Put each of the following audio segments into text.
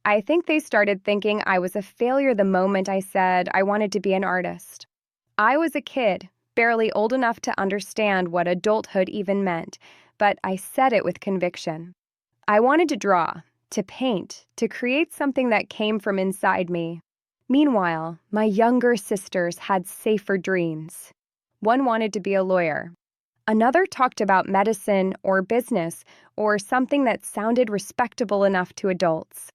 I think they started thinking I was a failure the moment I said I wanted to be an artist. I was a kid, barely old enough to understand what adulthood even meant, but I said it with conviction. I wanted to draw, to paint, to create something that came from inside me. Meanwhile, my younger sisters had safer dreams. One wanted to be a lawyer. Another talked about medicine or business or something that sounded respectable enough to adults.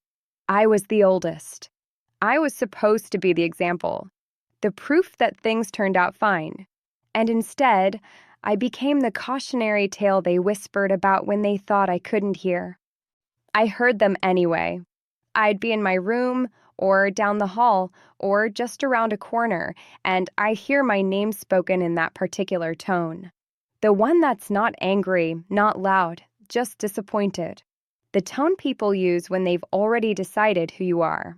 I was the oldest. I was supposed to be the example, the proof that things turned out fine. And instead, I became the cautionary tale they whispered about when they thought I couldn't hear. I heard them anyway. I'd be in my room, or down the hall, or just around a corner, and I hear my name spoken in that particular tone. The one that's not angry, not loud, just disappointed. The tone people use when they've already decided who you are.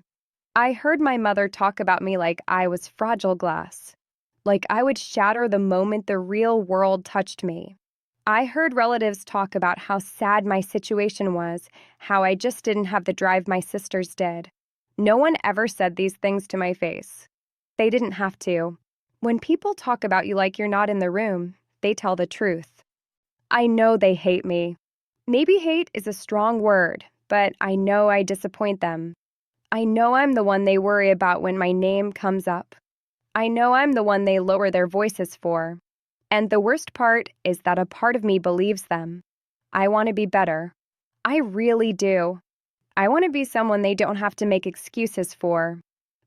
I heard my mother talk about me like I was fragile glass, like I would shatter the moment the real world touched me. I heard relatives talk about how sad my situation was, how I just didn't have the drive my sisters did. No one ever said these things to my face. They didn't have to. When people talk about you like you're not in the room, they tell the truth. I know they hate me. Maybe hate is a strong word, but I know I disappoint them. I know I'm the one they worry about when my name comes up. I know I'm the one they lower their voices for. And the worst part is that a part of me believes them. I want to be better. I really do. I want to be someone they don't have to make excuses for.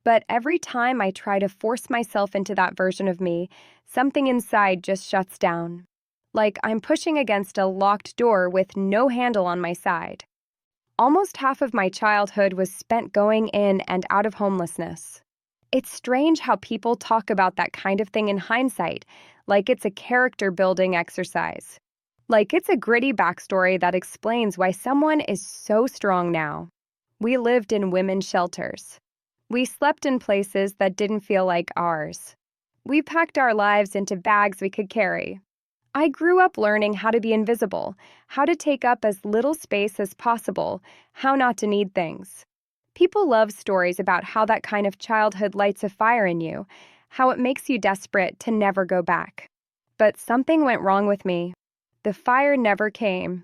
But every time I try to force myself into that version of me, something inside just shuts down. Like I'm pushing against a locked door with no handle on my side. Almost half of my childhood was spent going in and out of homelessness. It's strange how people talk about that kind of thing in hindsight, like it's a character-building exercise. Like it's a gritty backstory that explains why someone is so strong now. We lived in women's shelters. We slept in places that didn't feel like ours. We packed our lives into bags we could carry. I grew up learning how to be invisible, how to take up as little space as possible, how not to need things. People love stories about how that kind of childhood lights a fire in you, how it makes you desperate to never go back. But something went wrong with me. The fire never came.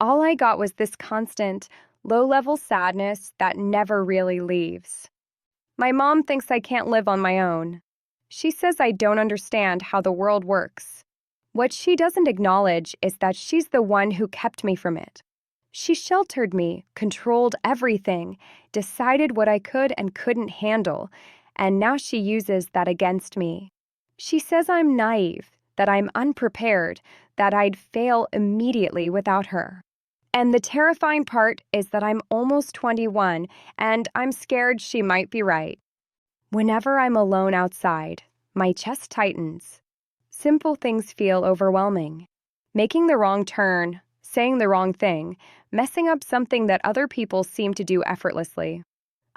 All I got was this constant, low-level sadness that never really leaves. My mom thinks I can't live on my own. She says I don't understand how the world works. What she doesn't acknowledge is that she's the one who kept me from it. She sheltered me, controlled everything, decided what I could and couldn't handle, and now she uses that against me. She says I'm naive, that I'm unprepared, that I'd fail immediately without her. And the terrifying part is that I'm almost 21, and I'm scared she might be right. Whenever I'm alone outside, my chest tightens. Simple things feel overwhelming. Making the wrong turn, saying the wrong thing, messing up something that other people seem to do effortlessly.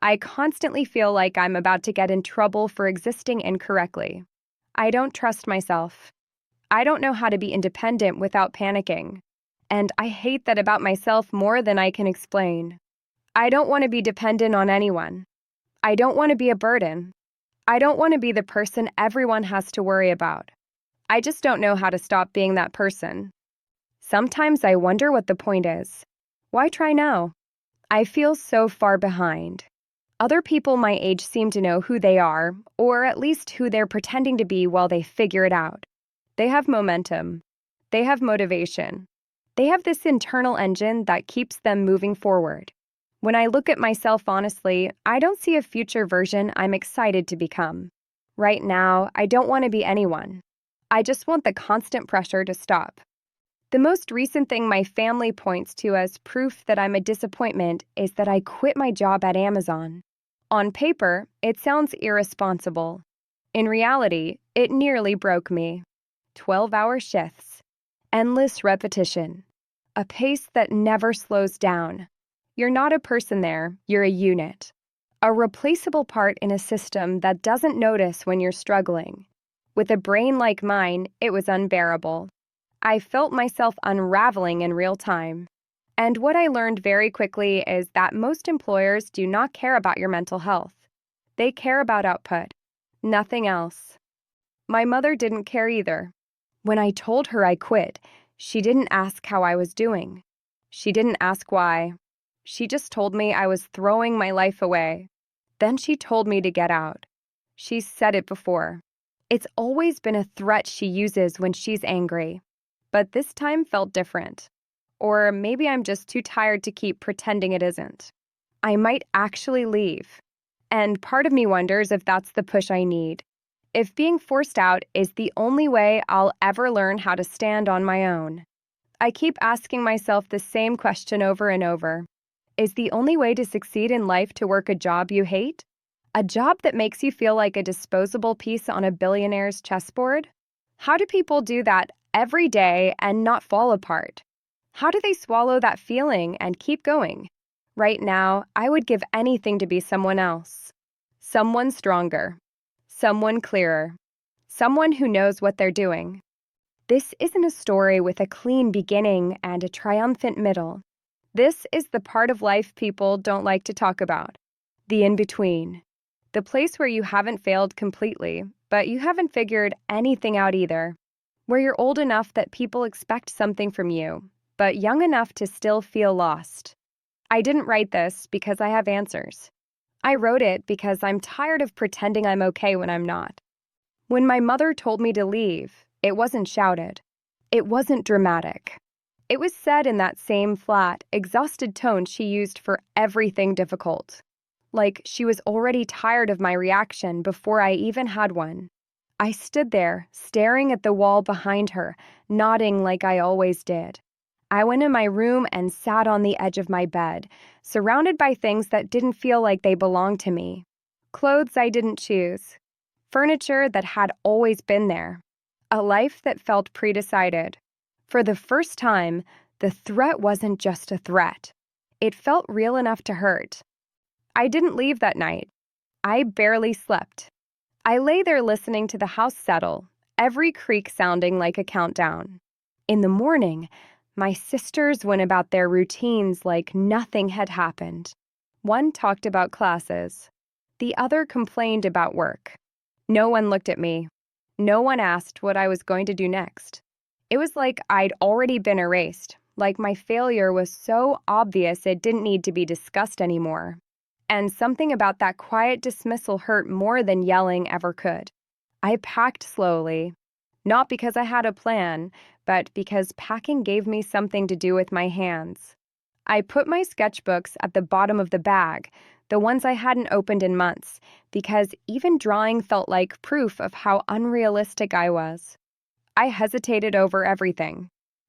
I constantly feel like I'm about to get in trouble for existing incorrectly. I don't trust myself. I don't know how to be independent without panicking. And I hate that about myself more than I can explain. I don't want to be dependent on anyone. I don't want to be a burden. I don't want to be the person everyone has to worry about. I just don't know how to stop being that person. Sometimes I wonder what the point is. Why try now? I feel so far behind. Other people my age seem to know who they are, or at least who they're pretending to be while they figure it out. They have momentum. They have motivation. They have this internal engine that keeps them moving forward. When I look at myself honestly, I don't see a future version I'm excited to become. Right now, I don't want to be anyone. I just want the constant pressure to stop. The most recent thing my family points to as proof that I'm a disappointment is that I quit my job at Amazon. On paper, it sounds irresponsible. In reality, it nearly broke me. 12-hour shifts. Endless repetition. A pace that never slows down. You're not a person there, you're a unit. A replaceable part in a system that doesn't notice when you're struggling. With a brain like mine, it was unbearable. I felt myself unraveling in real time. And what I learned very quickly is that most employers do not care about your mental health. They care about output, nothing else. My mother didn't care either. When I told her I quit, she didn't ask how I was doing. She didn't ask why. She just told me I was throwing my life away. Then she told me to get out. She's said it before. It's always been a threat she uses when she's angry. But this time felt different. Or maybe I'm just too tired to keep pretending it isn't. I might actually leave. And part of me wonders if that's the push I need. If being forced out is the only way I'll ever learn how to stand on my own. I keep asking myself the same question over and over. Is the only way to succeed in life to work a job you hate? A job that makes you feel like a disposable piece on a billionaire's chessboard? How do people do that every day and not fall apart? How do they swallow that feeling and keep going? Right now, I would give anything to be someone else. Someone stronger. Someone clearer. Someone who knows what they're doing. This isn't a story with a clean beginning and a triumphant middle. This is the part of life people don't like to talk about. The in-between. The place where you haven't failed completely, but you haven't figured anything out either. Where you're old enough that people expect something from you, but young enough to still feel lost. I didn't write this because I have answers. I wrote it because I'm tired of pretending I'm okay when I'm not. When my mother told me to leave, it wasn't shouted. It wasn't dramatic. It was said in that same flat, exhausted tone she used for everything difficult. Like she was already tired of my reaction before I even had one. I stood there, staring at the wall behind her, nodding like I always did. I went in my room and sat on the edge of my bed, surrounded by things that didn't feel like they belonged to me. Clothes I didn't choose. Furniture that had always been there. A life that felt pre-decided. For the first time, the threat wasn't just a threat. It felt real enough to hurt. I didn't leave that night. I barely slept. I lay there listening to the house settle, every creak sounding like a countdown. In the morning, my sisters went about their routines like nothing had happened. One talked about classes. The other complained about work. No one looked at me. No one asked what I was going to do next. It was like I'd already been erased, like my failure was so obvious it didn't need to be discussed anymore. And something about that quiet dismissal hurt more than yelling ever could. I packed slowly, not because I had a plan, but because packing gave me something to do with my hands. I put my sketchbooks at the bottom of the bag, the ones I hadn't opened in months, because even drawing felt like proof of how unrealistic I was. I hesitated over everything.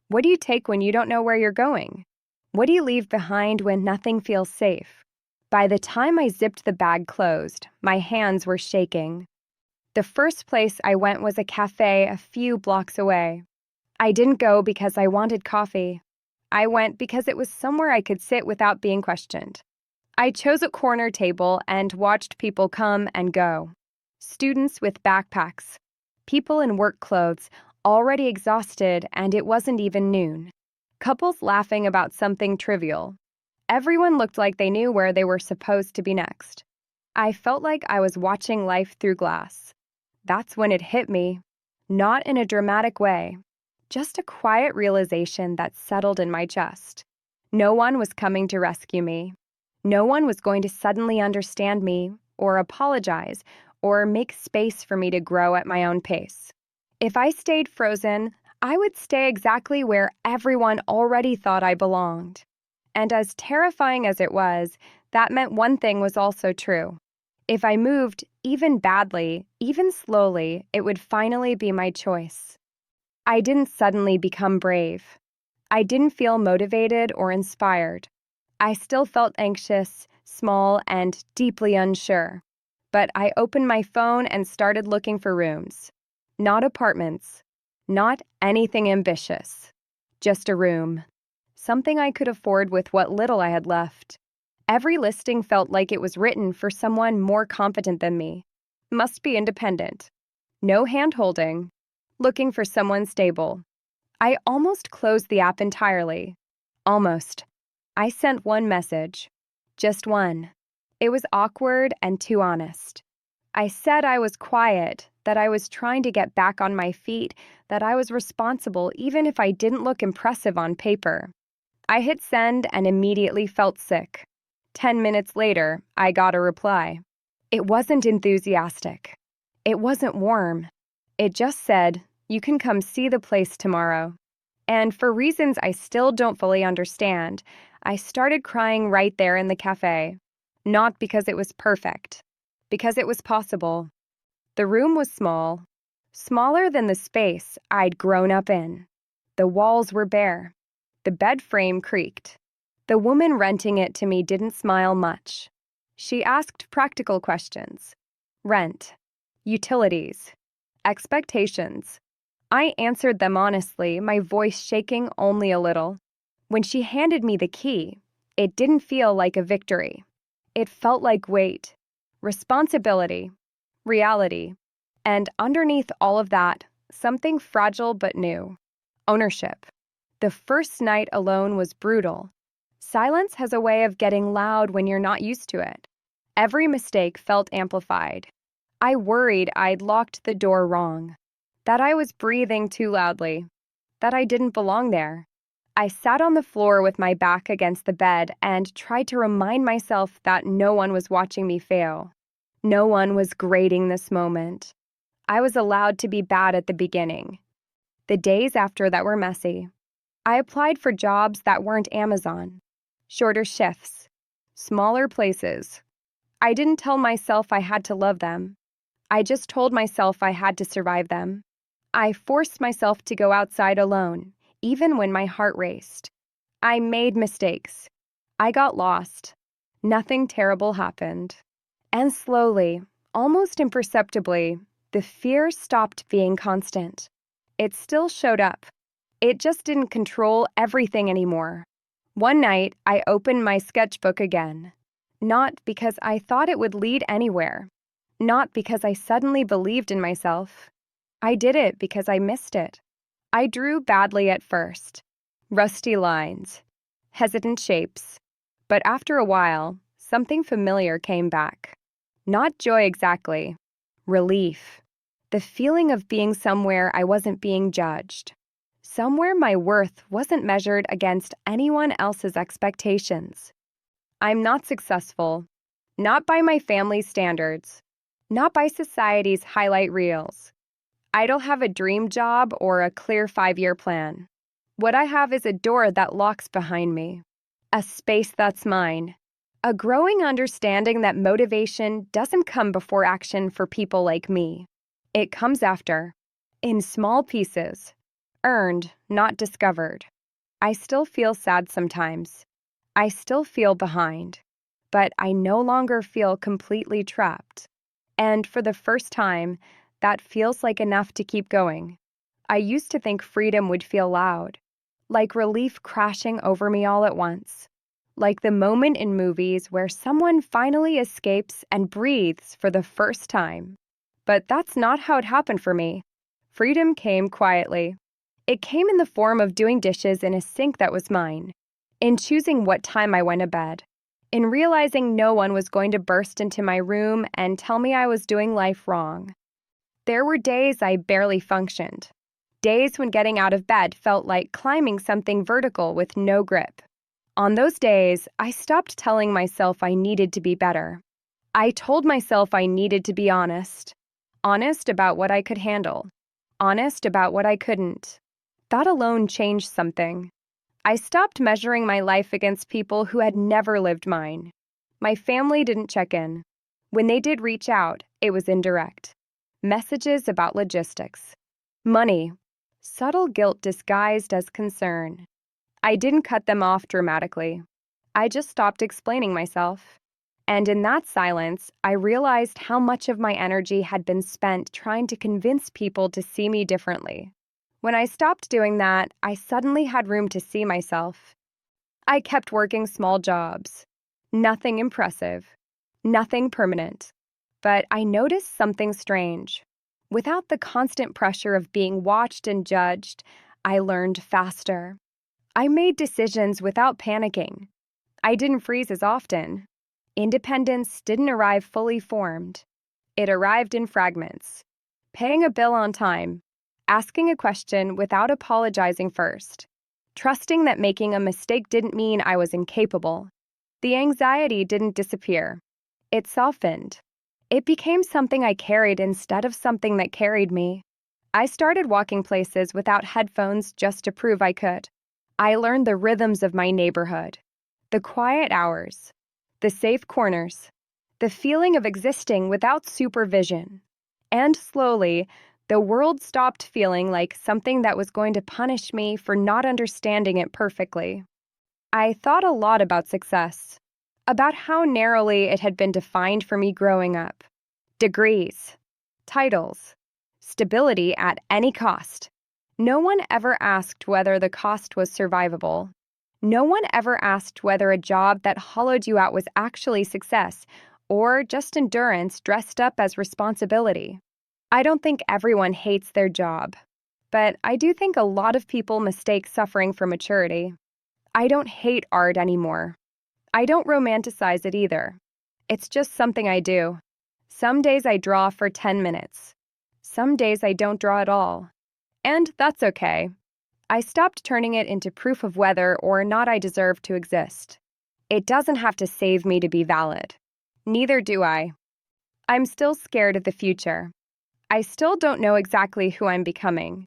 What do you take when you don't know where you're going? What do you leave behind when nothing feels safe? By the time I zipped the bag closed, my hands were shaking. The first place I went was a cafe a few blocks away. I didn't go because I wanted coffee. I went because it was somewhere I could sit without being questioned. I chose a corner table and watched people come and go. Students with backpacks. People in work clothes, already exhausted, and it wasn't even noon. Couples laughing about something trivial. Everyone looked like they knew where they were supposed to be next. I felt like I was watching life through glass. That's when it hit me. Not in a dramatic way. Just a quiet realization that settled in my chest. No one was coming to rescue me. No one was going to suddenly understand me, or apologize, or make space for me to grow at my own pace. If I stayed frozen, I would stay exactly where everyone already thought I belonged. And as terrifying as it was, that meant one thing was also true. If I moved, even badly, even slowly, it would finally be my choice. I didn't suddenly become brave. I didn't feel motivated or inspired. I still felt anxious, small, and deeply unsure. But I opened my phone and started looking for rooms. Not apartments. Not anything ambitious. Just a room. Something I could afford with what little I had left. Every listing felt like it was written for someone more competent than me. Must be independent. No hand-holding. Looking for someone stable. I almost closed the app entirely. Almost. I sent one message. Just one. It was awkward and too honest. I said I was quiet, that I was trying to get back on my feet, that I was responsible even if I didn't look impressive on paper. I hit send and immediately felt sick. 10 minutes later, I got a reply. It wasn't enthusiastic. It wasn't warm. It just said, "You can come see the place tomorrow." And for reasons I still don't fully understand, I started crying right there in the cafe. Not because it was perfect, because it was possible. The room was small, smaller than the space I'd grown up in. The walls were bare. The bed frame creaked. The woman renting it to me didn't smile much. She asked practical questions. Rent, utilities, expectations. I answered them honestly, my voice shaking only a little. When she handed me the key, it didn't feel like a victory. It felt like weight, responsibility, reality, and underneath all of that, something fragile but new. Ownership. The first night alone was brutal. Silence has a way of getting loud when you're not used to it. Every mistake felt amplified. I worried I'd locked the door wrong, that I was breathing too loudly, that I didn't belong there. I sat on the floor with my back against the bed and tried to remind myself that no one was watching me fail. No one was grading this moment. I was allowed to be bad at the beginning. The days after that were messy. I applied for jobs that weren't Amazon. Shorter shifts. Smaller places. I didn't tell myself I had to love them. I just told myself I had to survive them. I forced myself to go outside alone, even when my heart raced. I made mistakes. I got lost. Nothing terrible happened. And slowly, almost imperceptibly, the fear stopped being constant. It still showed up. It just didn't control everything anymore. One night, I opened my sketchbook again. Not because I thought it would lead anywhere. Not because I suddenly believed in myself. I did it because I missed it. I drew badly at first. Rusty lines. Hesitant shapes. But after a while, something familiar came back. Not joy exactly. Relief. The feeling of being somewhere I wasn't being judged. Somewhere my worth wasn't measured against anyone else's expectations. I'm not successful. Not by my family's standards. Not by society's highlight reels. I don't have a dream job or a clear 5-year plan. What I have is a door that locks behind me. A space that's mine. A growing understanding that motivation doesn't come before action for people like me. It comes after. In small pieces. Earned, not discovered. I still feel sad sometimes. I still feel behind. But I no longer feel completely trapped. And for the first time, that feels like enough to keep going. I used to think freedom would feel loud, like relief crashing over me all at once, like the moment in movies where someone finally escapes and breathes for the first time. But that's not how it happened for me. Freedom came quietly. It came in the form of doing dishes in a sink that was mine, in choosing what time I went to bed, in realizing no one was going to burst into my room and tell me I was doing life wrong. There were days I barely functioned. Days when getting out of bed felt like climbing something vertical with no grip. On those days, I stopped telling myself I needed to be better. I told myself I needed to be honest. Honest about what I could handle. Honest about what I couldn't. That alone changed something. I stopped measuring my life against people who had never lived mine. My family didn't check in. When they did reach out, it was indirect. Messages about logistics. Money. Subtle guilt disguised as concern. I didn't cut them off dramatically. I just stopped explaining myself. And in that silence, I realized how much of my energy had been spent trying to convince people to see me differently. When I stopped doing that, I suddenly had room to see myself. I kept working small jobs. Nothing impressive. Nothing permanent. But I noticed something strange. Without the constant pressure of being watched and judged, I learned faster. I made decisions without panicking. I didn't freeze as often. Independence didn't arrive fully formed. It arrived in fragments. Paying a bill on time, asking a question without apologizing first, trusting that making a mistake didn't mean I was incapable. The anxiety didn't disappear. It softened. It became something I carried instead of something that carried me. I started walking places without headphones just to prove I could. I learned the rhythms of my neighborhood, the quiet hours, the safe corners, the feeling of existing without supervision. And slowly, the world stopped feeling like something that was going to punish me for not understanding it perfectly. I thought a lot about success, about how narrowly it had been defined for me growing up. Degrees, titles, stability at any cost. No one ever asked whether the cost was survivable. No one ever asked whether a job that hollowed you out was actually success or just endurance dressed up as responsibility. I don't think everyone hates their job, but I do think a lot of people mistake suffering for maturity. I don't hate art anymore. I don't romanticize it either. It's just something I do. Some days I draw for 10 minutes. Some days I don't draw at all. And that's okay. I stopped turning it into proof of whether or not I deserve to exist. It doesn't have to save me to be valid. Neither do I. I'm still scared of the future. I still don't know exactly who I'm becoming,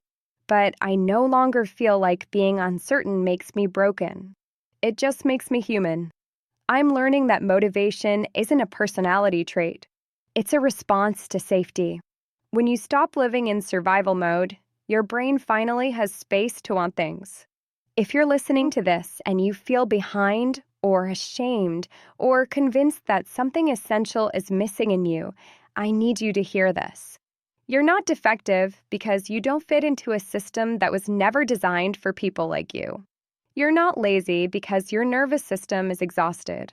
but I no longer feel like being uncertain makes me broken. It just makes me human. I'm learning that motivation isn't a personality trait. It's a response to safety. When you stop living in survival mode, your brain finally has space to want things. If you're listening to this and you feel behind or ashamed or convinced that something essential is missing in you, I need you to hear this. You're not defective because you don't fit into a system that was never designed for people like you. You're not lazy because your nervous system is exhausted.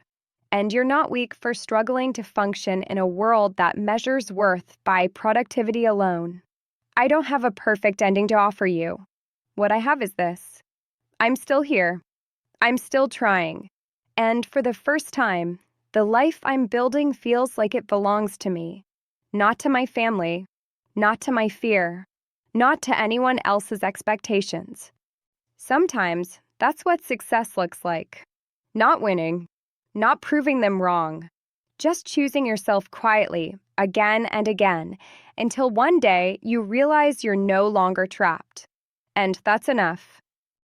And you're not weak for struggling to function in a world that measures worth by productivity alone. I don't have a perfect ending to offer you. What I have is this. I'm still here. I'm still trying. And for the first time, the life I'm building feels like it belongs to me. Not to my family. Not to my fear. Not to anyone else's expectations. Sometimes, that's what success looks like. Not winning. Not proving them wrong. Just choosing yourself quietly, again and again, until one day you realize you're no longer trapped. And that's enough.